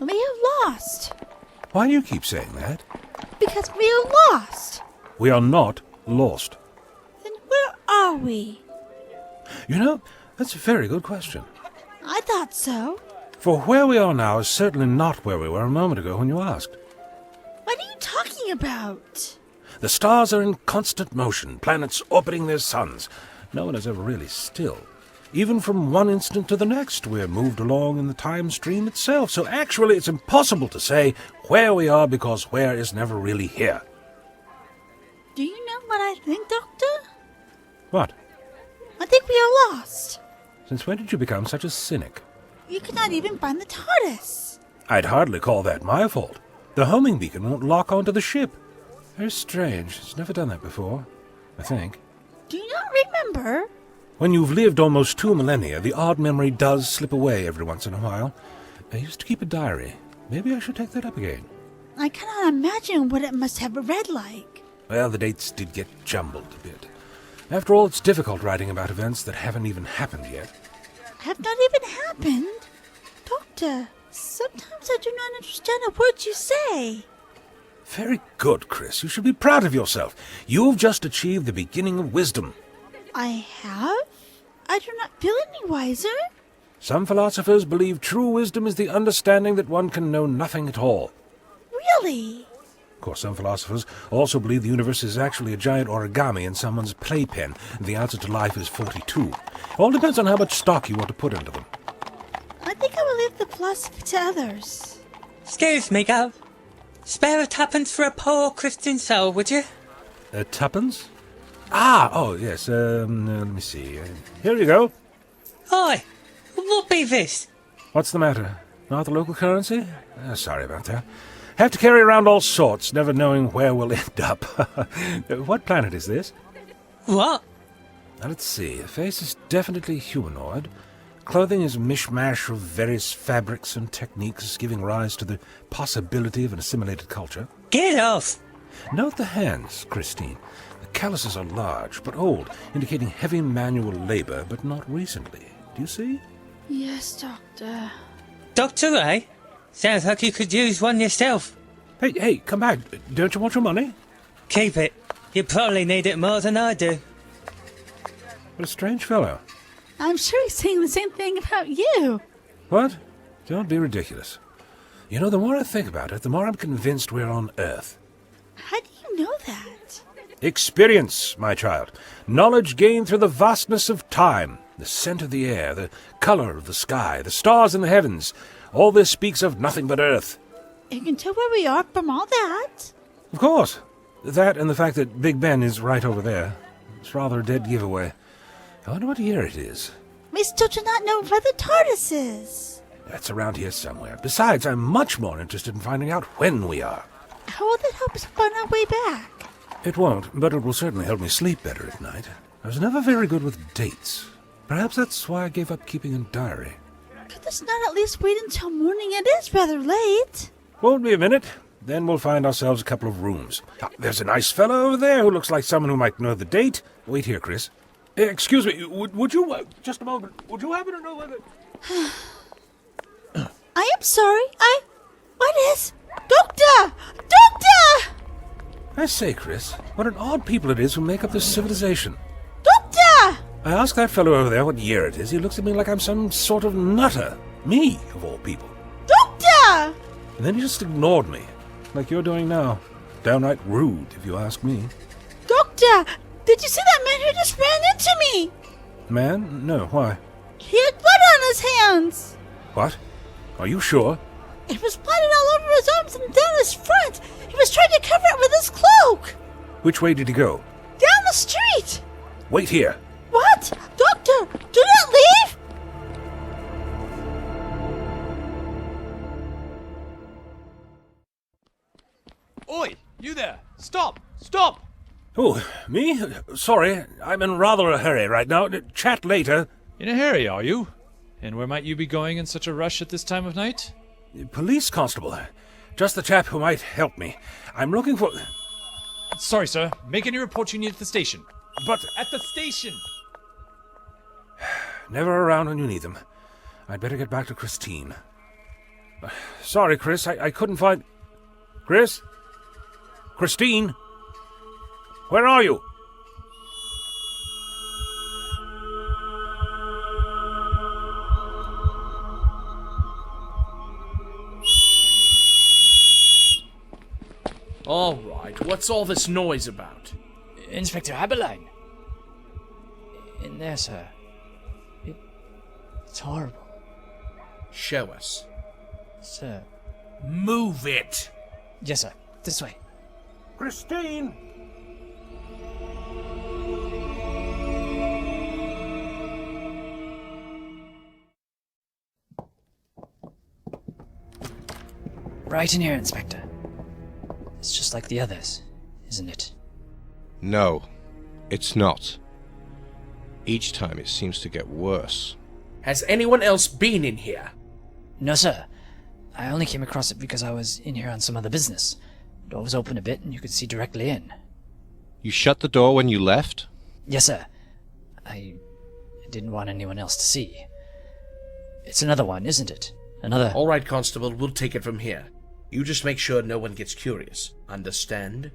We are lost. Why do you keep saying that? Because we are lost. We are not lost. Then where are we? You know, that's a very good question. I thought so. For where we are now is certainly not where we were a moment ago when you asked. What are you talking about? The stars are in constant motion, planets orbiting their suns. No one is ever really still. Even from one instant to the next, we're moved along in the time stream itself. So actually, it's impossible to say where we are because where is never really here. Do you know what I think, Doctor? What? I think we are lost. Since when did you become such a cynic? You could not even find the TARDIS. I'd hardly call that my fault. The homing beacon won't lock onto the ship. Very strange. It's never done that before, I think. Do you not remember? When you've lived almost 2 millennia, the odd memory does slip away every once in a while. I used to keep a diary. Maybe I should take that up again. I cannot imagine what it must have read like. Well, the dates did get jumbled a bit. After all, it's difficult writing about events that haven't even happened yet. Have not even happened? Doctor, sometimes I do not understand a word you say. Very good, Chris. You should be proud of yourself. You've just achieved the beginning of wisdom. I have? I do not feel any wiser. Some philosophers believe true wisdom is the understanding that one can know nothing at all. Really? Of course, some philosophers also believe the universe is actually a giant origami in someone's playpen, and the answer to life is 42. All depends on how much stock you want to put into them. I think I will leave the philosophy to others. Excuse me, Gov. Spare a tuppence for a poor Christian soul, would you? Tuppence? Oh, yes, let me see. Here you go. Hi, what be this? What's the matter? Not the local currency? Sorry about that. Have to carry around all sorts, never knowing where we'll end up. What planet is this? What? Now, let's see. The face is definitely humanoid. Clothing is a mishmash of various fabrics and techniques, giving rise to the possibility of an assimilated culture. Get off! Note the hands, Christine. The calluses are large, but old, indicating heavy manual labor, but not recently. Do you see? Yes, Doctor. Dr. Ray? Sounds like you could use one yourself. Hey, come back. Don't you want your money? Keep it. You probably need it more than I do. What a strange fellow. I'm sure he's saying the same thing about you. What? Don't be ridiculous. You know, the more I think about it, the more I'm convinced we're on Earth. How do you know that? Experience, my child. Knowledge gained through the vastness of time. The scent of the air, the color of the sky, the stars in the heavens. All this speaks of nothing but Earth. You can tell where we are from all that. Of course. That and the fact that Big Ben is right over there. It's rather a dead giveaway. I wonder what year it is. We still do not know where the TARDIS is. That's around here somewhere. Besides, I'm much more interested in finding out when we are. How will that help us find our way back? It won't, but it will certainly help me sleep better at night. I was never very good with dates. Perhaps that's why I gave up keeping a diary. Could this not at least wait until morning? It is rather late. Won't be a minute. Then we'll find ourselves a couple of rooms. There's a nice fellow over there who looks like someone who might know the date. Wait here, Chris. Excuse me, would you... just a moment. Would you happen to know whether... I am sorry. What is... Doctor! Doctor! I say, Chris, what an odd people it is who make up this civilization. Doctor! I asked that fellow over there what year it is. He looks at me like I'm some sort of nutter. Me, of all people. Doctor! And then he just ignored me, like you're doing now. Downright rude, if you ask me. Doctor! Did you see that man who just ran into me? Man? No, why? He had blood on his hands. What? Are you sure? It was splattered all over his arms and down his front. He was trying to cover it with his cloak. Which way did he go? Down the street. Wait here. What? Doctor, do not leave. Oi, you there! Stop! Stop! Oh, me? Sorry, I'm in rather a hurry right now. Chat later. In a hurry, are you? And where might you be going in such a rush at this time of night? Police constable. Just the chap who might help me. I'm looking for... Sorry, sir. Make any report you need at the station. But... At the station! Never around when you need them. I'd better get back to Christine. Sorry, Chris, I couldn't find... Chris? Christine? Where are you? All right, what's all this noise about? Inspector Aberline. In there, sir. It's horrible. Show us. Sir. Move it! Yes, sir. This way. Christine! Right in here, Inspector. It's just like the others, isn't it? No, it's not. Each time it seems to get worse. Has anyone else been in here? No, sir. I only came across it because I was in here on some other business. Door was open a bit and you could see directly in. You shut the door when you left? Yes, sir. I didn't want anyone else to see. It's another one, isn't it? Another... All right, Constable, we'll take it from here. You just make sure no one gets curious. Understand?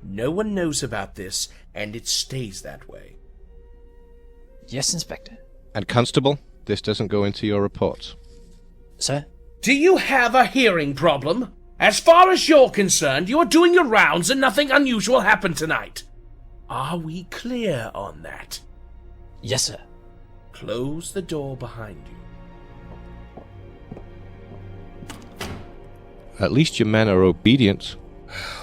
No one knows about this, and it stays that way. Yes, Inspector. And Constable, this doesn't go into your report. Sir? Do you have a hearing problem? As far as you're concerned, you are doing your rounds and nothing unusual happened tonight. Are we clear on that? Yes, sir. Close the door behind you. At least your men are obedient.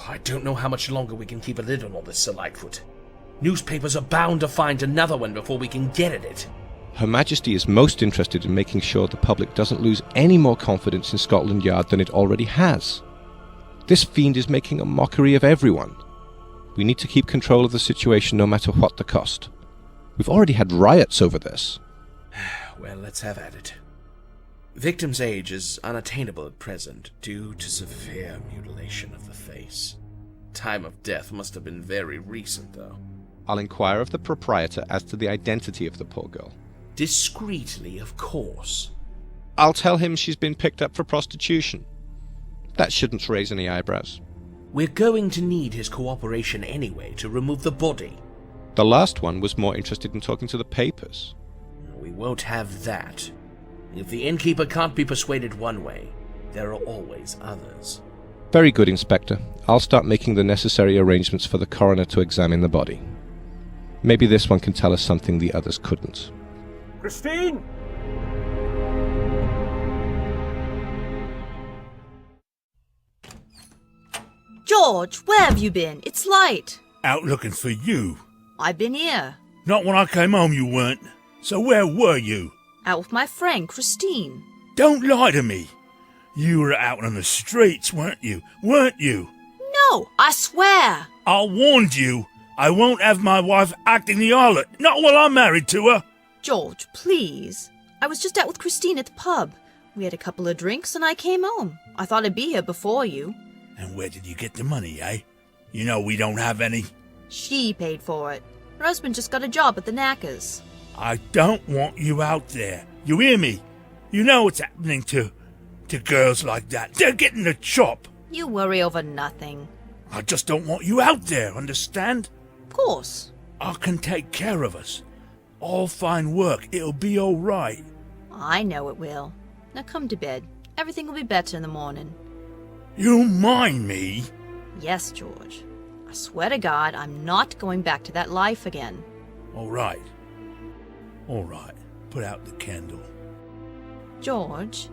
I don't know how much longer we can keep a lid on all this, Sir Lightfoot. Newspapers are bound to find another one before we can get at it. Her Majesty is most interested in making sure the public doesn't lose any more confidence in Scotland Yard than it already has. This fiend is making a mockery of everyone. We need to keep control of the situation no matter what the cost. We've already had riots over this. Well, let's have at it. Victim's age is unattainable at present due to severe mutilation of the face. Time of death must have been very recent, though. I'll inquire of the proprietor as to the identity of the poor girl. Discreetly, of course. I'll tell him she's been picked up for prostitution. That shouldn't raise any eyebrows. We're going to need his cooperation anyway to remove the body. The last one was more interested in talking to the papers. We won't have that. If the innkeeper can't be persuaded one way, there are always others. Very good, Inspector. I'll start making the necessary arrangements for the coroner to examine the body. Maybe this one can tell us something the others couldn't. Christine! George, where have you been? It's light. Out looking for you. I've been here. Not when I came home you weren't. So where were you? Out with my friend, Christine. Don't lie to me. You were out on the streets, weren't you? Weren't you? No, I swear. I warned you. I won't have my wife acting the harlot. Not while I'm married to her. George, please. I was just out with Christine at the pub. We had a couple of drinks and I came home. I thought I'd be here before you. And where did you get the money, eh? You know we don't have any. She paid for it. Her husband just got a job at the Knackers. I don't want you out there. You hear me? You know what's happening to girls like that. They're getting the chop. You worry over nothing. I just don't want you out there, understand? Of course. I can take care of us. I'll find work. It'll be all right. I know it will. Now come to bed. Everything will be better in the morning. You mind me? Yes, George. I swear to God, I'm not going back to that life again. All right. All right. Put out the candle. George,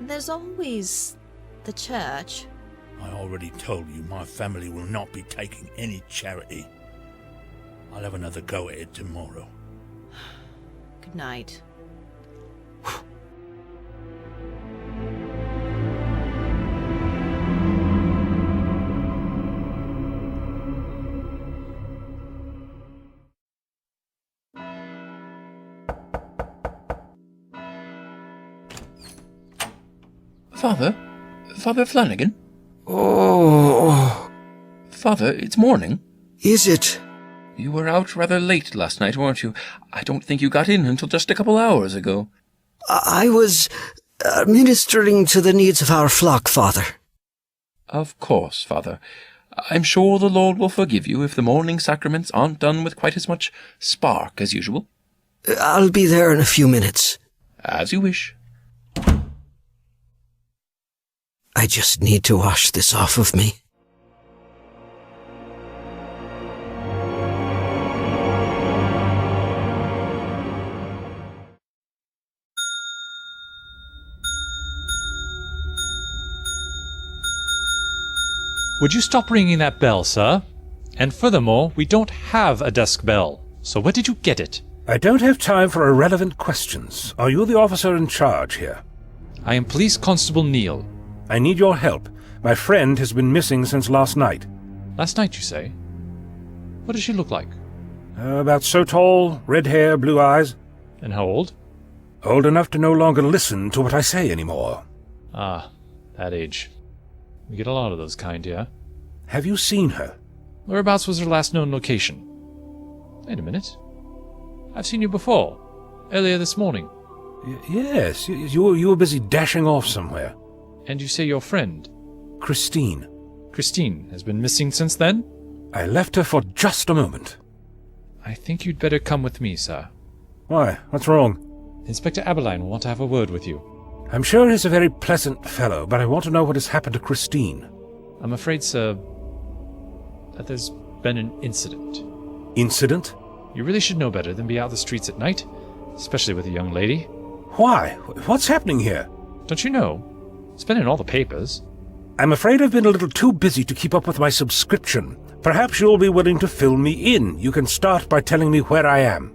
there's always the church. I already told you my family will not be taking any charity. I'll have another go at it tomorrow. Good night. Father Flanagan? Oh. Father, it's morning. Is it? You were out rather late last night, weren't you? I don't think you got in until just a couple hours ago. I was... Ministering to the needs of our flock, Father. Of course, Father. I'm sure the Lord will forgive you if the morning sacraments aren't done with quite as much spark as usual. I'll be there in a few minutes. As you wish. I just need to wash this off of me. Would you stop ringing that bell, sir? And furthermore, we don't have a desk bell. So where did you get it? I don't have time for irrelevant questions. Are you the officer in charge here? I am Police Constable Neil. I need your help. My friend has been missing since last night. Last night, you say? What does she look like? About so tall, red hair, blue eyes. And how old? Old enough to no longer listen to what I say anymore. Ah, that age. We get a lot of those kind here. Have you seen her? Whereabouts was her last known location? Wait a minute. I've seen you before. Earlier this morning. Yes, you were busy dashing off somewhere. And you say your friend? Christine. Christine has been missing since then? I left her for just a moment. I think you'd better come with me, sir. Why? What's wrong? Inspector Aberline will want to have a word with you. I'm sure he's a very pleasant fellow, but I want to know what has happened to Christine. I'm afraid, sir, that there's been an incident. Incident? You really should know better than be out the streets at night, especially with a young lady. Why? What's happening here? Don't you know? It's been in all the papers. I'm afraid I've been a little too busy to keep up with my subscription. Perhaps you'll be willing to fill me in. You can start by telling me where I am.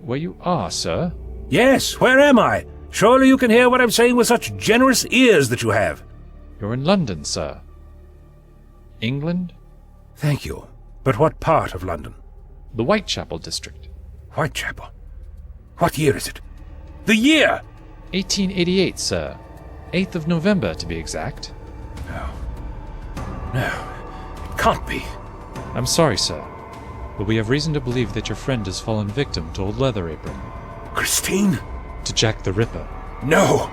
Where you are, sir? Yes, where am I? Surely you can hear what I'm saying with such generous ears that you have. You're in London, sir. England? Thank you. But what part of London? The Whitechapel district. Whitechapel? What year is it? The year! 1888, sir. 8th of November, to be exact. No, it can't be. I'm sorry, sir, but we have reason to believe that your friend has fallen victim to old Leather Apron. Christine? To Jack the Ripper. No!